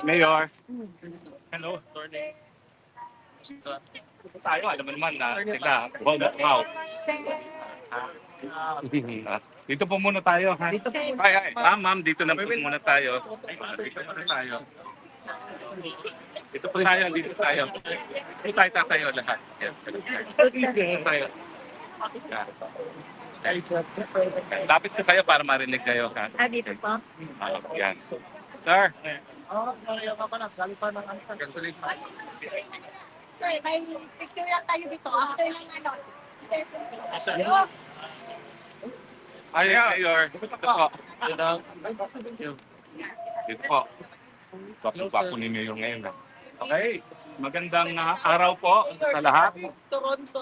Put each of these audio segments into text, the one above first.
Mayor. Hello. Sorry. Tayo, alam mo naman na sila. Wow. Dito po muna tayo, ha? Dito po. Ay. Ma'am, dito na po muna tayo. Dito muna tayo. Dito po tayo, dito tayo. Dito tayo tatayo lahat. Dito tayo. Lapit ko kayo para marinig kayo, ha? Dito po. Yan. Sir. Sir, may picture lang tayo dito. After ng ano. Ay, Mayor. Dito po. Dito po. Bako ni Mayor ngayon. Okay. Magandang araw po sa lahat. Toronto.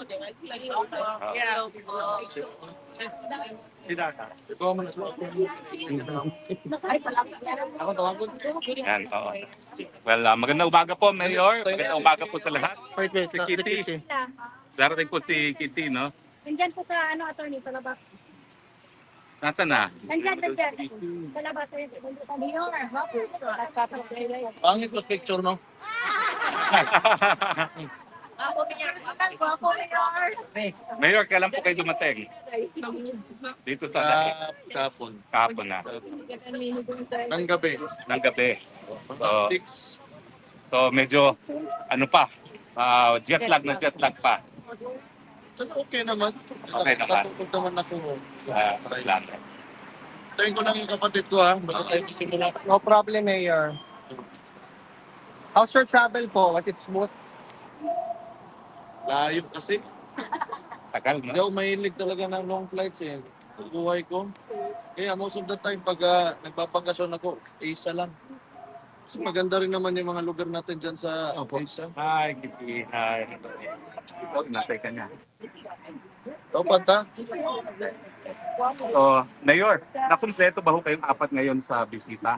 Yan, oo. Well, magandang umaga po, Mayor. Magandang umaga po sa lahat. Si Kitty. Darating po si Kitty, no? Nandyan po sa ano, attorney, sa labas. Nasaan na? Nandyan. Sa labas. Mayor, Pangit ko picture, no? ako Mayor. Mayor, kailan po kayo dumating? Dito sa Kapon. Kapon na. Ng gabi. Ng gabi. About 6. So medyo, ano pa, jet lag pa. Okay naman. Okay naman. Natutog naman ako. Lang. Tayin ko lang yung kapatid ko, ha? Bago tayo simula. No problem, Mayor. How's your travel po? Was it smooth? Layo kasi. Tagal, Hindi no? ako mahilig talaga ng long flights, eh. Sa buhay ko. Kaya most of the time, pag nagpapakasyon ako, Asia lang. Kasi maganda rin naman yung mga lugar natin dyan sa Asia. Hi, Kitty. Hi. Ito, inatay ka niya. Dapat, ha? So, Mayor, nakumpleto ba ho kayong apat ngayon sa bisita?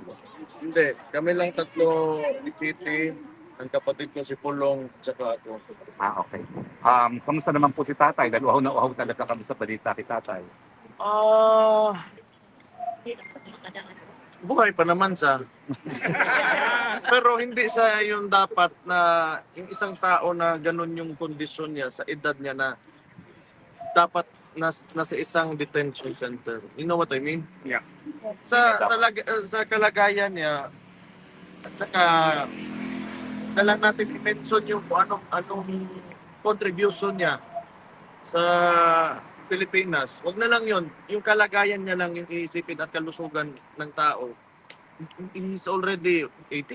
Hindi. Kami lang tatlo ni City, ang kapatid ko si Pulong, tsaka ako. Okay. Kamusta naman po si tatay? Dahil uhaw na uhaw talaga kami sa balita kay tatay. Buhay pa naman siya. Pero hindi siya yung dapat na yung isang tao na ganun yung kondisyon niya sa edad niya na dapat nasa isang detention center. You know what I mean? Yeah. Sa kalagayan niya at saka na lang natin i-mention yung anong contribution niya sa Pilipinas. Wag na lang yon, yung kalagayan niya lang yung iisipin at kalusugan ng tao. He's already 80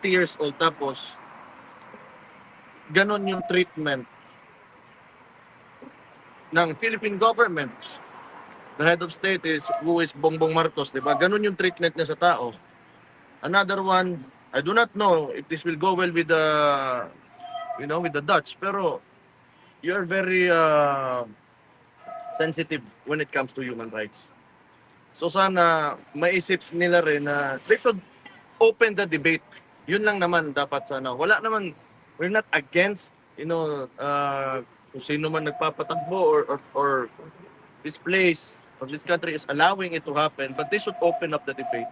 years old, tapos ganon yung treatment ng Philippine government. The head of state who is Bongbong Marcos, di ba? Ganon yung treatment niya sa tao. Another one, I do not know if this will go well with the Dutch, pero you are very sensitive when it comes to human rights. So sana maisip nila rin na they should open the debate. Yun lang naman dapat sana. Wala naman, we're not against, kung sino man nagpapatakbo or this place or this country is allowing it to happen, but they should open up the debate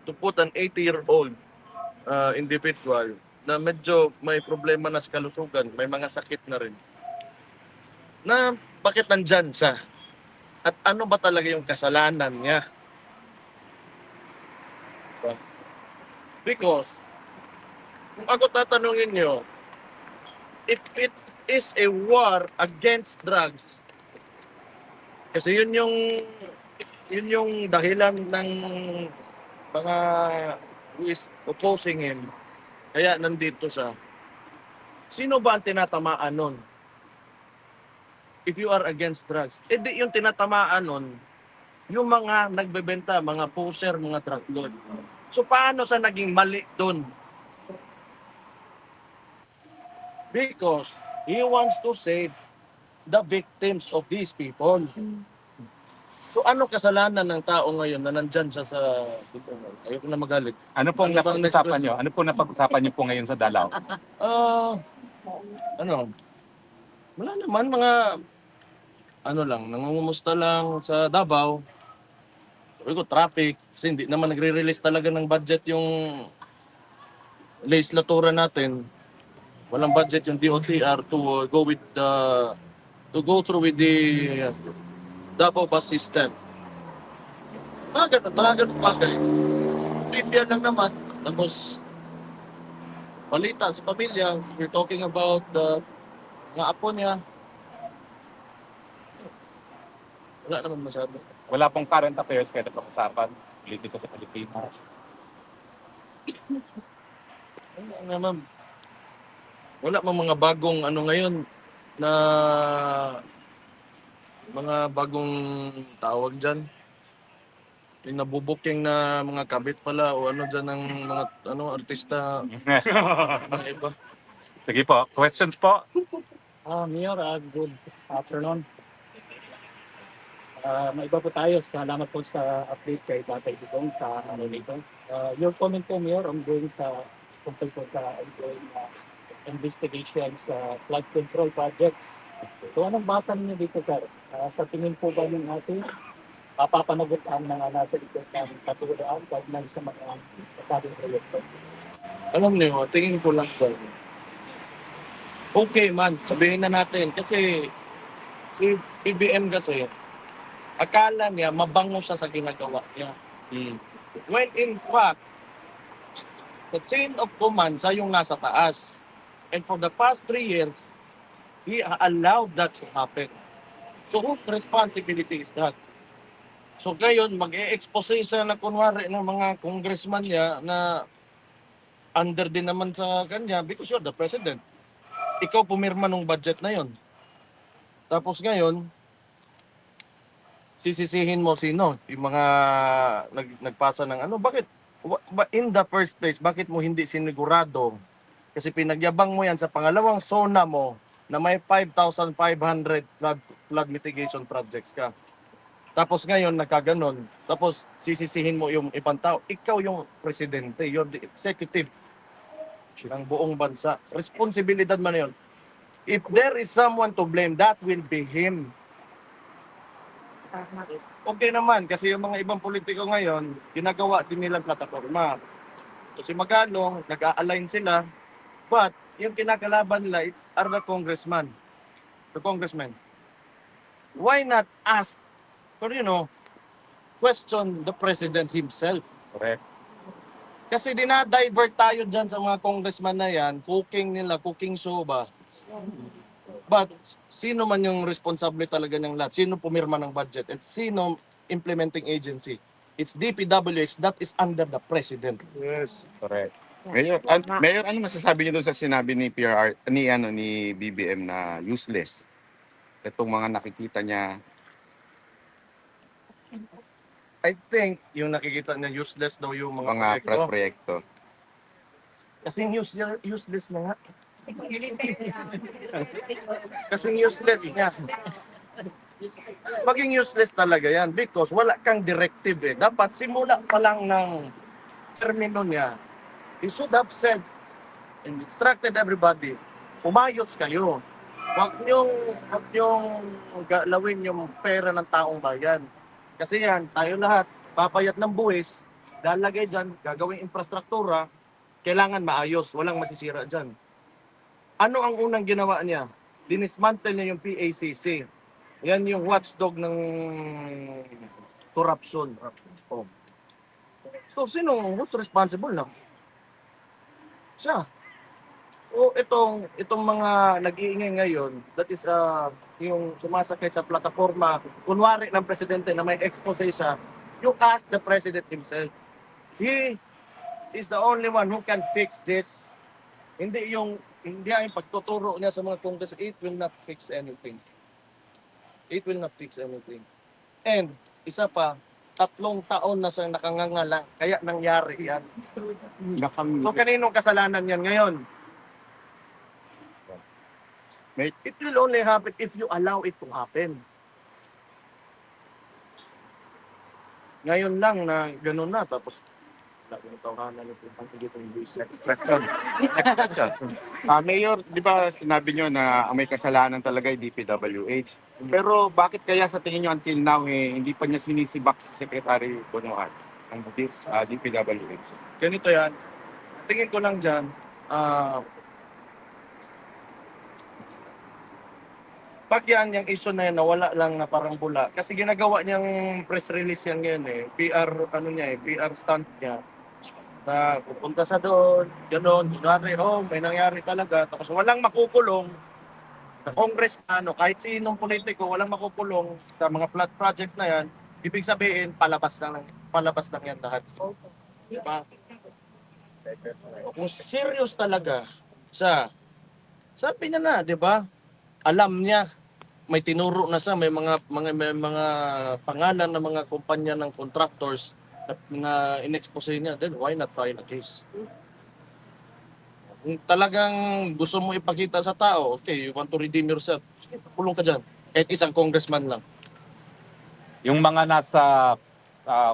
to put an 80-year-old individual na medyo may problema na sa kalusugan, may mga sakit na rin, na bakit nandyan siya? At ano ba talaga yung kasalanan niya? Because, kung ako tatanungin nyo, if it is a war against drugs, kasi yun yung dahilan ng mga who is opposing him, kaya nandito siya. Sino ba ang tinatamaan nun? If you are against drugs, di yung tinatamaan nun, yung mga nagbebenta, mga poser, mga drug lord. So paano sa naging mali dun? Because he wants to save the victims of these people. So ano kasalanan ng tao ngayon na nandyan siya sa... Ayoko na magalit. Ano pong Ano bang napag-usapan next nyo? Ano pong napag-usapan nyo po ngayon sa Dalaw? Wala naman, mga... nangungumusta lang sa Davao. Sabi ko, traffic. Kasi hindi naman nagre-release talaga ng budget yung legislatura natin. Walang budget yung DOTR to go with the to go through with the Davao bus system. Mga ganun bagay. Trivia lang naman. Tapos, balita sa pamilya. We're talking about the mga apo niya. Wala naman masyado. Wala pong current affairs kaya napag-usapan sa politika sa Pilipinas. Wala naman. Wala mang mga bagong ano ngayon na mga bagong tawag dyan. Yung nabubuking na mga kabit pala o ano dyan ng mga ano artista ng iba. Sige po, questions po? Mayor, good afternoon. May iba po tayo. Salamat po sa update kay Tatay Digong sa ano nito. Your comment po, Mayor, ongoing sa tungkol po sa ongoing investigation sa flood control projects. So anong basa niyo dito, sir? Sa tingin po ba ng ating papapanagot ang mga nasa likod ng katulaan kaugnay sa mga kasabing proyekto? Alam niyo, tingin ko lang ba. Okay man, sabihin na natin. Kasi si PBM kasi, akala niya mabango siya sa ginagawa niya. When in fact, sa chain of command, siya yung nasa taas. And for the past 3 years, he allowed that to happen. So whose responsibility is that? So ngayon, mag-e-expose siya na kunwari ng mga congressman niya na under din naman sa kanya because you're the president. Ikaw pumirma ng budget na yon. Tapos ngayon, sisisihin mo sino? Yung mga nagpasa ng ano? Bakit? In the first place, bakit mo hindi sinigurado? Kasi pinagyabang mo yan sa pangalawang zona mo na may 5,500 flood mitigation projects ka. Tapos ngayon, nagkaganon. Tapos sisisihin mo yung ibang tao. Ikaw yung presidente. You're the executive ng buong bansa. Responsibilidad man yun. If there is someone to blame, that will be him. Okay naman, kasi yung mga ibang politiko ngayon, ginagawa din nilang plataforma. So si Magalong, nag-a-align sila, but yung kinakalaban nila are the congressmen. Why not ask, or question the president himself? Correct. Kasi dinadivert tayo dyan sa mga congressman na yan, cooking show ba? But sino man yung responsable talaga ng lahat? Sino pumirma ng budget? At sino implementing agency? It's DPWH, that is under the president. Yes. Correct. Mayor, ano masasabi niyo doon sa sinabi ni PRR ni BBM na useless? Itong mga nakikita niya. I think yung nakikita niya useless daw yung Mga proyekto. proyekto. Kasi useless na nga. Kasi useless niya. Maging useless talaga yan because wala kang directive eh. Dapat simula pa lang ng termino niya, he should have said and instructed everybody, umayos kayo. Huwag niyong galawin yung pera ng taong bayan. Kasi yan, tayo lahat, papayat ng buwis, lalagay dyan, gagawing infrastruktura, kailangan maayos, walang masisira dyan. Ano ang unang ginawa niya? Dinismantle niya yung PACC. Yan yung watchdog ng corruption. Oh. So, who's responsible na? Siya. O itong mga nag-iingay ngayon, that is yung sumasakay sa plataforma, kunwari ng presidente na may expose siya, you ask the president himself. He is the only one who can fix this. Hindi ang pagtuturo niya sa mga congress, it will not fix anything. It will not fix anything. And isa pa, 3 taon na siyang nakangangala, kaya nangyari yan. So kaninong kasalanan yan ngayon? It will only happen if you allow it to happen. Ngayon lang na gano'n na, tapos Lagi ng tawanan ito. Ang hindi ko yung Next question. Next question. Mayor, di ba sinabi nyo na ang may kasalanan talaga ay DPWH? Pero bakit kaya sa tingin nyo until now hindi pa niya sinisibak si Secretary Bonoan ng DPWH? Ganito yan. Tingin ko lang dyan, pag yan, yung issue na yan, nawala lang na parang bula. Kasi ginagawa niyang press release yan ngayon eh. PR stunt niya. Na pupunta sa doon, gano'n, kunwari, may nangyari talaga. Tapos walang makukulong na congressman, kahit sinong politiko, walang makukulong sa mga flood projects na yan. Ibig sabihin, palabas lang yan lahat. Diba? Kung serious talaga siya, sabi niya na, di ba? Alam niya, may tinuro na siya, may mga pangalan ng mga kumpanya ng contractors na in-expose niya, then why not file a case? Kung talagang gusto mo ipakita sa tao, okay, you want to redeem yourself, sige, pulong ka dyan. Kahit isang congressman lang. Yung mga nasa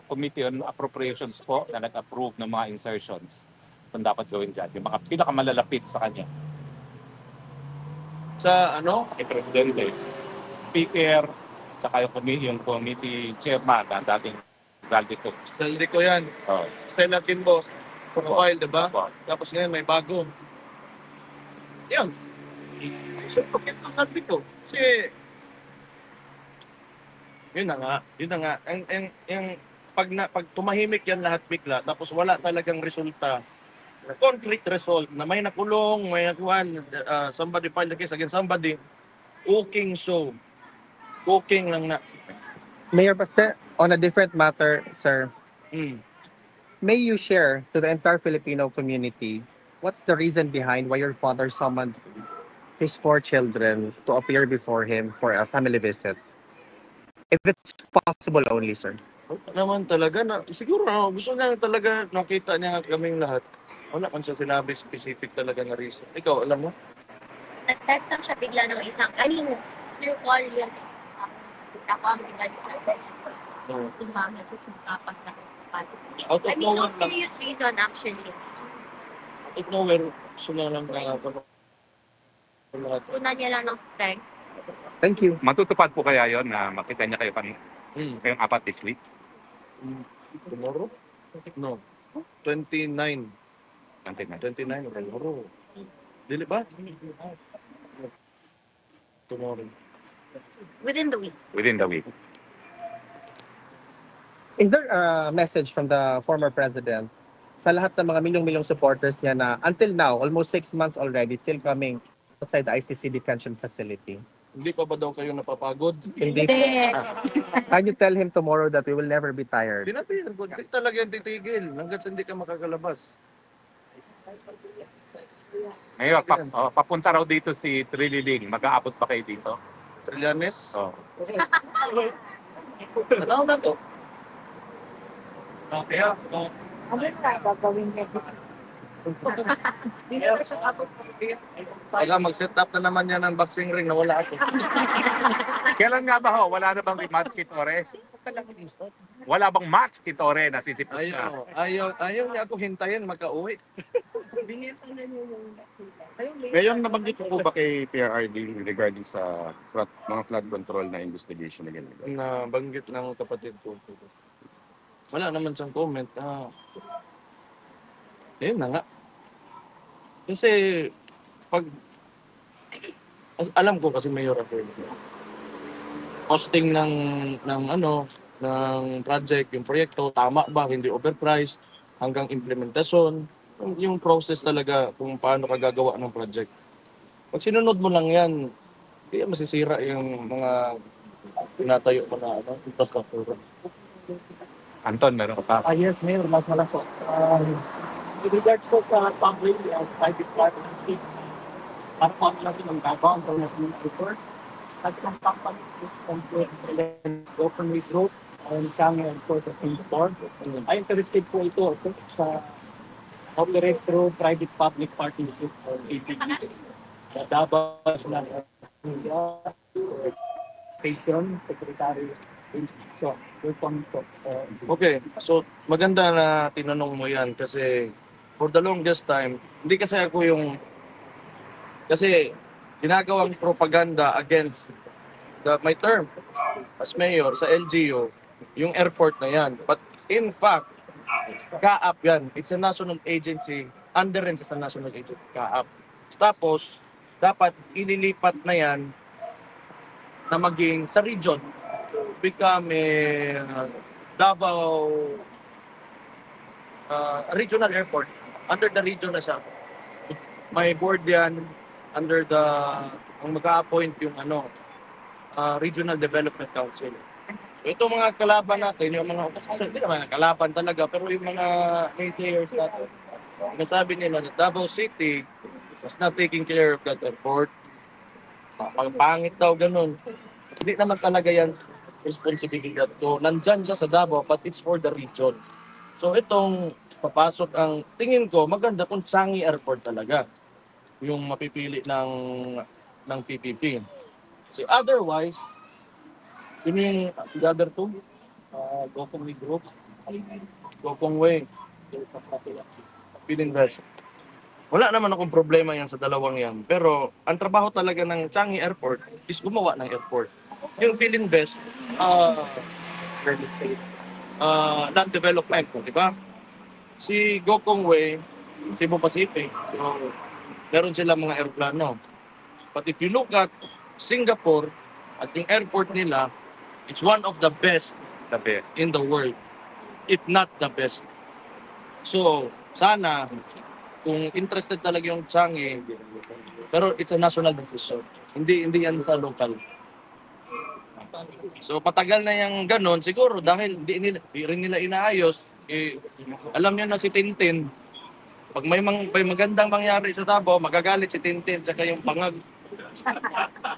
Committee on Appropriations po na nag-approve ng mga insertions, kung dapat gawin dyan, yung mga pinakamalalapit sa kanya. Sa ano? Kay Presidente, Speaker, saka yung committee chairman na dating Zaldico. Saldi ko yan. Oh. Stella Kimbo, for a while, di ba? Opo. Tapos ngayon may bago. Yan. So, ito sabi ko. Kasi, yun na nga. Pag tumahimik yan lahat bigla, tapos wala talagang resulta, concrete result, na may nakulong, may nakuhan, somebody filed a case against somebody, cooking show. Cooking lang na. Mayor Baste, on a different matter, sir, may you share to the entire Filipino community what's the reason behind why your father summoned his 4 children to appear before him for a family visit? If it's possible only, sir. Naman talaga, siguro gusto niya talaga nakita niya kaming lahat. Wala man siya sinabi specific talaga na reason. Ikaw, alam mo? Nag-text lang siya bigla ng isang, through call yun. Tapos, ako ang bigla dito sa Tapos, tumama. Tapos, tapos na Out of no nowhere lang. serious reason actually. It's just, Out of nowhere, gusto niya lang na lahat. una niya lang ng strength. Thank you. Matutupad po kaya yon na makita niya kayo kayong apat this week? Tomorrow? No. 29. 29. Tomorrow. Dili ba? Tomorrow. Within the week. Within the week. Is there a message from the former president sa lahat ng mga milyong-milyong supporters niya na until now, almost 6 months already, still coming outside the ICC detention facility? Hindi pa ba daw kayo napapagod? Hindi. Can you tell him tomorrow that we will never be tired? Sinabihan ko, hindi talaga yung titigil hanggat hindi ka makakalabas. Ngayon, papunta raw dito si Trililing. Mag-aabot pa kayo dito? Trillanes? Oh. Ano na to? Kaya, Ano na gagawin niya? kaya mag-set up na naman yan ng boxing ring na wala ako. Kailan nga ba ho? Wala na bang rematch kit Ore? Wala bang match kit Ore na sisipot na? Ayaw niya ako hintayin magka-uwi. Mayor, nabanggit po ba kay PRRD regarding sa mga flood control na investigation na ganyan? Na banggit ng kapatid ko. Wala naman siyang comment. Ayun na nga. Kasi alam ko kasi mayor ako. Costing ng project, yung proyekto, tama ba, hindi overpriced, hanggang implementasyon, yung process talaga kung paano ka gagawa ng project. Pag sinunod mo lang yan, hindi yan masisira yung mga tinatayo mo na infrastructure. Anton, meron ka pa? Yes, Mayor, last na lang po. With regards po sa public and private partnership, para po ang natin ang gagawa ang natin report. At ang companies is openly group and kami ang sort of board. Ay interested po ito sa operate through private-public partnership or APP. Sa Davao na Station, Secretary So, your comment po. Okay, so maganda na tinanong mo yan kasi for the longest time, hindi kasi ako kasi ginagawang propaganda against my term as mayor sa LGU, yung airport na yan. But in fact, CAAP yan. It's a national agency, under rin sa national agency, CAAP. Tapos, dapat ililipat na yan na maging sa region, become Davao regional airport. Under the region na siya. May board yan, under the, ang mag-a-appoint yung Regional Development Council. Ito mga kalaban natin, yung mga opposition, hindi naman kalaban talaga, pero yung mga naysayers natin, nasabi nila na Davao City was not taking care of that airport. Pangit daw, ganun. Hindi naman talaga yan responsibilidad ko. Nandyan siya sa Davao, but it's for the region. So itong papasok ang tingin ko, maganda kung Changi Airport talaga yung mapipili ng PPP. So otherwise, yun yung the other two, Gokong Way Group, Gokong Way, Pininvest. Wala naman akong problema yan sa dalawang yan. Pero ang trabaho talaga ng Changi Airport is gumawa ng airport. Yung Pininvest, land development, di ba? Si Gokong Way, Cebu Pacific, so meron silang mga aeroplano. But if you look at Singapore, at yung airport nila, it's one of the best The best. in the world, if not the best. So, sana, kung interested talaga yung Changi, pero it's a national decision. Hindi yan sa local. So, patagal na yung ganon, siguro dahil di rin nila inaayos, alam niyo na si Tintin, pag may magandang mangyari sa Davao, magagalit si Tintin, tsaka yung pangag.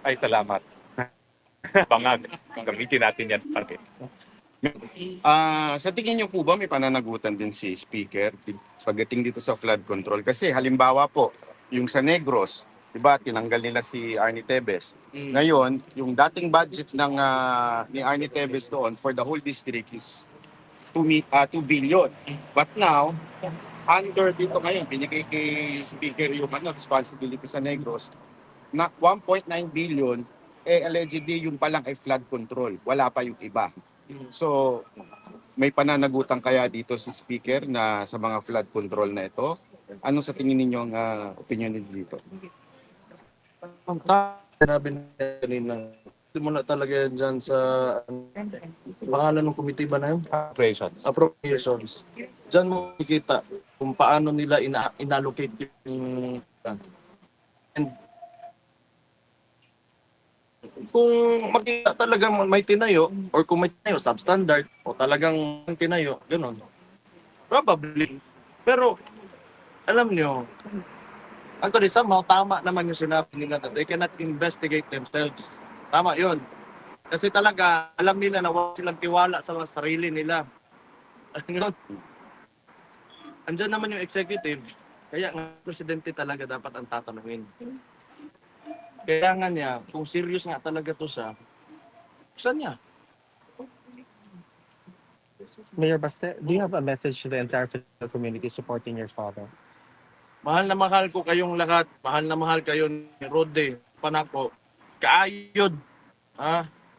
Ay, salamat. Bangag. Gamitin natin yan. Okay. Sa tingin niyo po ba may pananagutan din si Speaker pagdating dito sa flood control? Kasi halimbawa po, yung sa Negros, di ba, tinanggal nila si Arnie Tevez. Ngayon, yung dating budget ni Arnie Tevez doon for the whole district is 2 billion. But now, under dito ngayon, binigay kay Speaker yung responsibility sa Negros, na 1.9 billion, allegedly yung palang ay flood control. Wala pa yung iba. So, may pananagutan kaya dito si Speaker na sa mga flood control na ito? Ano sa tingin ninyo ang opinion niyo dito? Ang sinabi niya kanina, muna talaga yan dyan sa pangalan ng committee ba na yun? Operations. Appropriations. Diyan mo makikita kung paano nila inallocate yung and kung makita talagang may tinayo or kung may tinayo substandard o talagang tinayo, gano'n. Probably. Pero alam nyo, actually somehow tama naman yung sinabi nila na they cannot investigate themselves. Tama yun. Kasi talaga alam nila na wala silang tiwala sa sarili nila. Ano? Andyan naman yung executive, kaya nga presidente talaga dapat ang tatanungin. Kaya nga niya, kung serious nga talaga to sa, saan niya? Mayor Baste, do you have a message to the entire Filipino community supporting your father? Mahal na mahal ko kayong lahat. Mahal na mahal kayo ni Rode, Panako. Kaayod.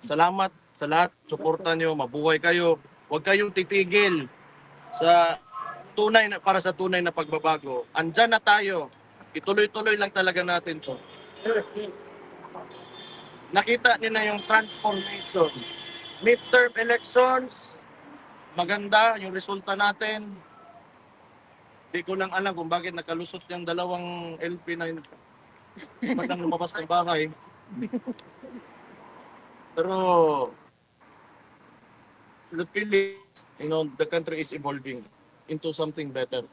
Salamat sa lahat. Suportan nyo, mabuhay kayo. Huwag kayong titigil para sa tunay na pagbabago. Andyan na tayo. Ituloy-tuloy lang talaga natin to. Nakita niyo na yung transformation. Midterm elections, maganda yung resulta natin. Hindi ko lang alam kung bakit nakalusot yung dalawang LP na yun. Magandang lumabas ng bahay. Pero the Philippines, the country is evolving into something better.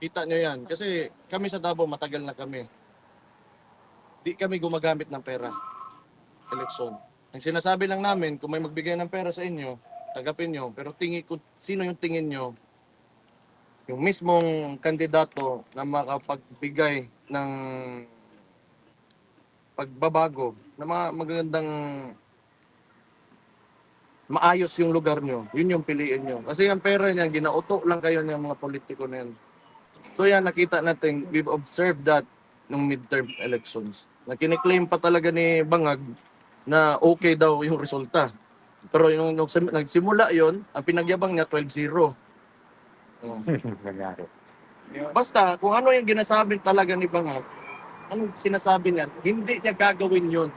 Kita nyo yan. Kasi kami sa Davao, matagal na kami. Di kami gumagamit ng pera. Eleksyon. Ang sinasabi lang namin, kung may magbigay ng pera sa inyo, tagapin nyo. Pero sino yung tingin nyo? Yung mismong kandidato na makapagbigay ng pagbabago, na mga magagandang maayos yung lugar nyo, yun yung piliin nyo. Kasi yung pera niya, ginauto lang kayo ng mga politiko na yan. So yan, nakita natin, we've observed that nung midterm elections. Na kiniklaim pa talaga ni Bangag na okay daw yung resulta. Pero yung nung nagsimula yon, ang pinagyabang niya 12-0. Oh. Nangyari. Basta, kung ano yung ginasabi talaga ni Bangag, anong sinasabi niya, hindi niya gagawin yun.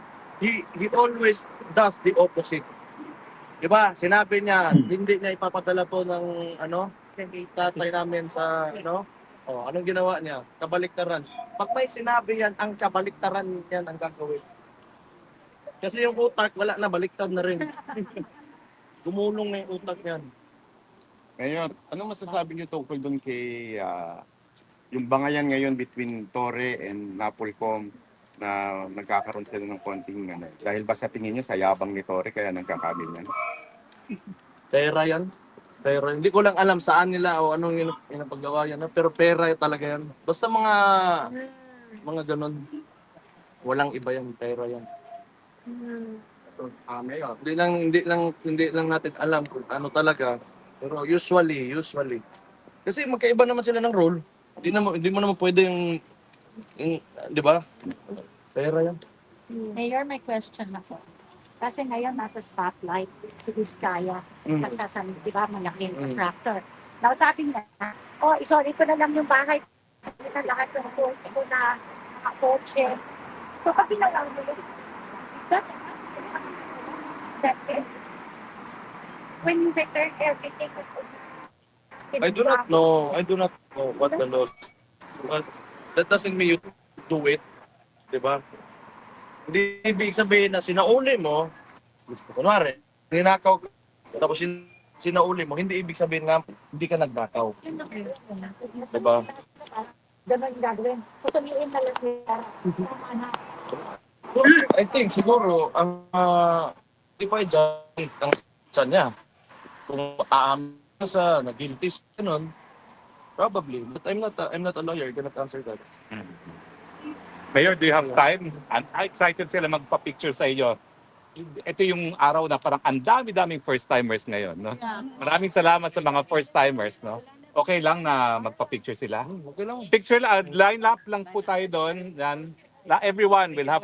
He always does the opposite. Diba? Sinabi niya, hindi niya ipapadala to ng tatay namin sa Oh, anong ginawa niya? Kabaliktaran. Pag may sinabi yan, ang kabaliktaran yan ang gagawin. Kasi yung utak, wala na, baliktad na rin. Gumulong na yung utak niyan. Mayor, anong masasabi niyo tungkol doon kay yung bangayan ngayon between Torre and Napolcom na nagkakaroon sila ng konting dahil ba sa tingin niyo sa yabang ni Torre kaya nagkakaganyan? Pera yan. Pera. Hindi ko lang alam saan nila o anong pinapagawa yan. Pero pera talaga yan. Basta mga ganun. Walang iba yan. Pera yan. Mayor, Hindi lang natin alam kung ano talaga. Pero usually. Kasi magkaiba naman sila ng role. Hindi mo naman pwede yung 'di ba? Pera yan. Mayor, may question ako. Kasi ngayon nasa spotlight si Vizcaya. Kasi di ba, malaking contractor. Now sabi niya, isoli ko na lang yung bahay. Hindi na lahat ng kotse ko na mga kotse. So pag ginawa mo yun, that's it. When you return everything, I do not know what the law is. But that doesn't mean you do it. 'Di ba? Hindi ibig sabihin na sinauli mo, kunwari, ninakaw ka, tapos sinauli mo, hindi ibig sabihin nga hindi ka nagnakaw. Diba? ganun yung gagawin. Susuliin na lang nila. Tama na. I think siguro ang certified judge ang sa niya. Kung aamin sa na-guilty ganun, probably. But I'm not a lawyer, I cannot answer that. Mayor, do you have time? Excited sila magpa-picture sa iyo. Ito yung araw na parang ang dami-daming first-timers ngayon. No? Maraming salamat sa mga first-timers. No? Okay lang na magpa-picture sila? Okay lang. Picture lang, line up lang po tayo doon. Yan. Everyone will have